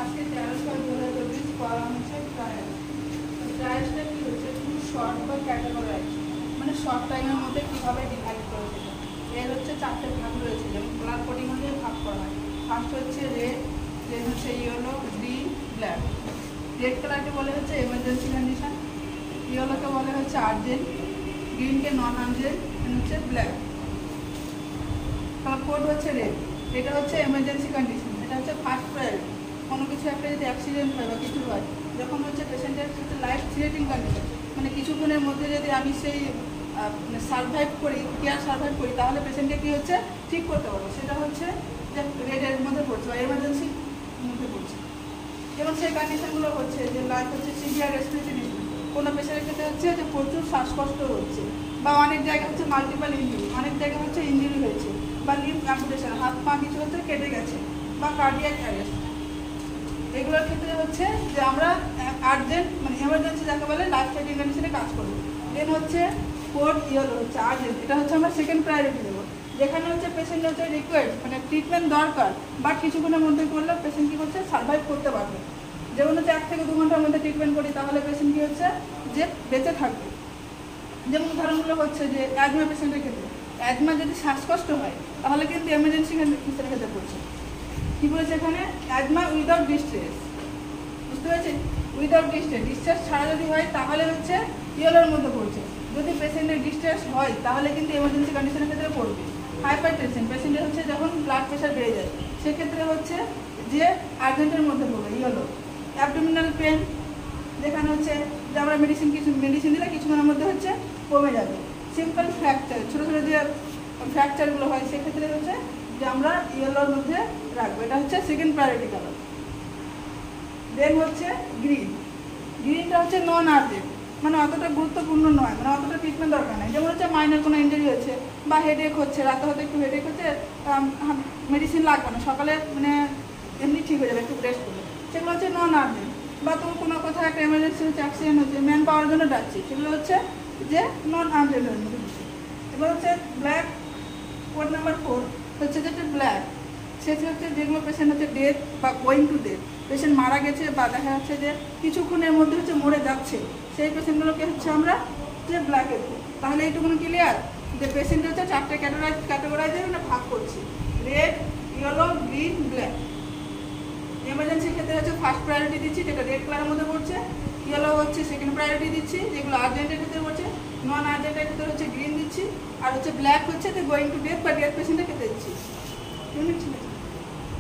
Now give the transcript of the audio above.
আজকে 13/6/2024 পড়া হচ্ছে ট্রায়াল। ট্রায়ালটা কি হচ্ছে, খুব শর্ট বা ক্যাটাগরাইজ, মানে শর্ট টাইমের মধ্যে কীভাবে ডিভাইড করে দেবে। এর হচ্ছে 4টে ভাগ রয়েছে, যেমন কালার কোডিং অনুযায়ী ভাগ করা হয়। ফার্স্ট হচ্ছে রেড, দেন হচ্ছে ইয়েলো, গ্রিন, ব্ল্যাক। রেড কালারকে বলে হচ্ছে এমার্জেন্সি কন্ডিশন, ইয়েলোকে বলে হচ্ছে আর্জেন্ট, গ্রিনকে নন আর্জেন্ট, হচ্ছে ব্ল্যাক। কালার কোড হচ্ছে রেড, এটা হচ্ছে এমার্জেন্সি কন্ডিশন, এটা হচ্ছে ফার্স্ট প্রায়োরিটি। কোনো কিছু একটা যদি অ্যাক্সিডেন্ট হয় বা কিছু হয়, যখন হচ্ছে পেশেন্টের সাথে লাইফ থ্রেটিং কন্ডিশন, মানে কিছুক্ষণের মধ্যে যদি আমি সেই সার্ভাইভ করি, কেয়ার সার্ভাইভ করি, তাহলে পেশেন্টকে কী হচ্ছে ঠিক করতে পারবো, সেটা হচ্ছে যে রেডের মধ্যে পড়ছে বা এমার্জেন্সির মধ্যে পড়ছে। যেমন সেই কন্ডিশনগুলো হচ্ছে যে লাইফ হচ্ছে সিভিয়ার রেসপিরেটরি ডিজিজ, কোনো পেশেন্টের ক্ষেত্রে হচ্ছে যে প্রচুর শ্বাসকষ্ট হচ্ছে, বা অনেক জায়গায় হচ্ছে মাল্টিপল ইঞ্জুরি, অনেক জায়গায় হচ্ছে ইঞ্জুরি হয়েছে, বা লিম্ফ অ্যাম্পুটেশন, হাত পা কিছু হচ্ছে কেটে গেছে, বা কার্ডিয়াক অ্যারেস্ট। এগুলোর ক্ষেত্রে হচ্ছে যে আমরা আর্জেন্ট মানে এমার্জেন্সি যাকে বলে লাইফ থ্রেটিং কন্ডিশনে কাজ করবো। দেন হচ্ছে কোড ইয়েলো হচ্ছে আর্জেন্ট, এটা হচ্ছে আমরা সেকেন্ড প্রায়োরিটি দেবো। যেখানে হচ্ছে পেশেন্ট হচ্ছে রিকোয়ার্ড মানে ট্রিটমেন্ট দরকার, বাট কিছুক্ষণের মধ্যে করলে পেশেন্ট কী করছে সার্ভাইভ করতে পারবে। যেমন হচ্ছে 1 থেকে 2 ঘন্টার মধ্যে ট্রিটমেন্ট করি, তাহলে পেশেন্ট কী হচ্ছে যে বেঁচে থাকবে। যেমন উদাহরণগুলো হচ্ছে যে অ্যাজমা পেশেন্টের ক্ষেত্রে, অ্যাজমা যদি শ্বাসকষ্ট হয় তাহলে কিন্তু এমার্জেন্সি ক্ষেত্রে ক্ষেত্রে পড়ছে। কী বলেছে এখানে, অ্যাজমা উইদাউট ডিস্ট্রেস, বুঝতে পেরেছি? উইদাউট ডিস্ট্রেস, ডিসচার্জ ছাড়া যদি হয় তাহলে হচ্ছে ইয়েলোর মধ্যে পড়ছে। যদি পেশেন্টের ডিসচার্জ হয় তাহলে কিন্তু এমার্জেন্সি কন্ডিশনের ক্ষেত্রে পড়বে। হাইপার টেনশন, পেশেন্টের হচ্ছে যখন ব্লাড প্রেশার বেড়ে যায়, সেক্ষেত্রে হচ্ছে যে আর্জেন্টের মধ্যে পড়বে ইয়েলো। অ্যাবডোমিনাল পেন, যেখানে হচ্ছে যে আমরা মেডিসিন দিলে কিছুক্ষণের মধ্যে হচ্ছে কমে যাবে। সিম্পল ফ্র্যাকচার, ছোটো ছোটো যে ফ্র্যাকচারগুলো হয়, সেক্ষেত্রে হচ্ছে যে আমরা ইয়েলোর মধ্যে রাখবো, এটা হচ্ছে সেকেন্ড প্রায়োরিটি কালার। দেন হচ্ছে গ্রিন, গ্রিনটা হচ্ছে নন আর্জেন্ট, মানে অতটা গুরুত্বপূর্ণ নয়, মানে অতটা ট্রিটমেন্ট দরকার নেই। যেমন হচ্ছে মাইনর কোনো ইঞ্জুরি হচ্ছে বা হেডেক হচ্ছে, রাতে হয়তো একটু হেডেক হচ্ছে, মেডিসিন লাগবে না, সকালে মানে এমনি ঠিক হয়ে যাবে একটু রেস্ট করলে, সেগুলো হচ্ছে নন আর্জেন্ট। বা তো কোনো কোথাও একটা এমার্জেন্সি হচ্ছে, অ্যাক্সিডেন্ট হচ্ছে, ম্যান পাওয়ার জন্য ডাকছি, সেগুলো হচ্ছে যে নন আর্জেন্টের মধ্যে হচ্ছে। এবার হচ্ছে ব্ল্যাক, কোড নাম্বার 4 হচ্ছে যেটা ব্ল্যাক, সেটা হচ্ছে যেগুলো পেশেন্ট হচ্ছে ডেথ বা গোয়িং টু ডেথ, পেশেন্ট মারা গেছে বা দেখা যাচ্ছে যে কিছুক্ষণের মধ্যে হচ্ছে মরে যাচ্ছে, সেই পেশেন্টগুলোকে হচ্ছে আমরা যে ব্ল্যাকে দেবো। তাহলে এইটুকুনি ক্লিয়ার যে পেশেন্ট হচ্ছে 4টে ক্যাটাগরাইজে আমরা ভাগ করছি, রেড, ইয়েলো, গ্রিন, ব্ল্যাক। এমার্জেন্সির ক্ষেত্রে হচ্ছে ফার্স্ট প্রায়োরিটি দিচ্ছি, যেটা রেড কালারের মধ্যে পড়ছে, ইয়েলো হচ্ছে সেকেন্ড প্রায়োরিটি দিচ্ছি, যেগুলো আর্জেন্টের ক্ষেত্রে পড়ছে, নন আর্জেন্টের ক্ষেত্রে হচ্ছে গ্রিন দিচ্ছি, আর হচ্ছে ব্ল্যাক হচ্ছে যে গোয়িং টু ডেথ বা ডেথ পেশেন্টের ক্ষেত্রে দিচ্ছি।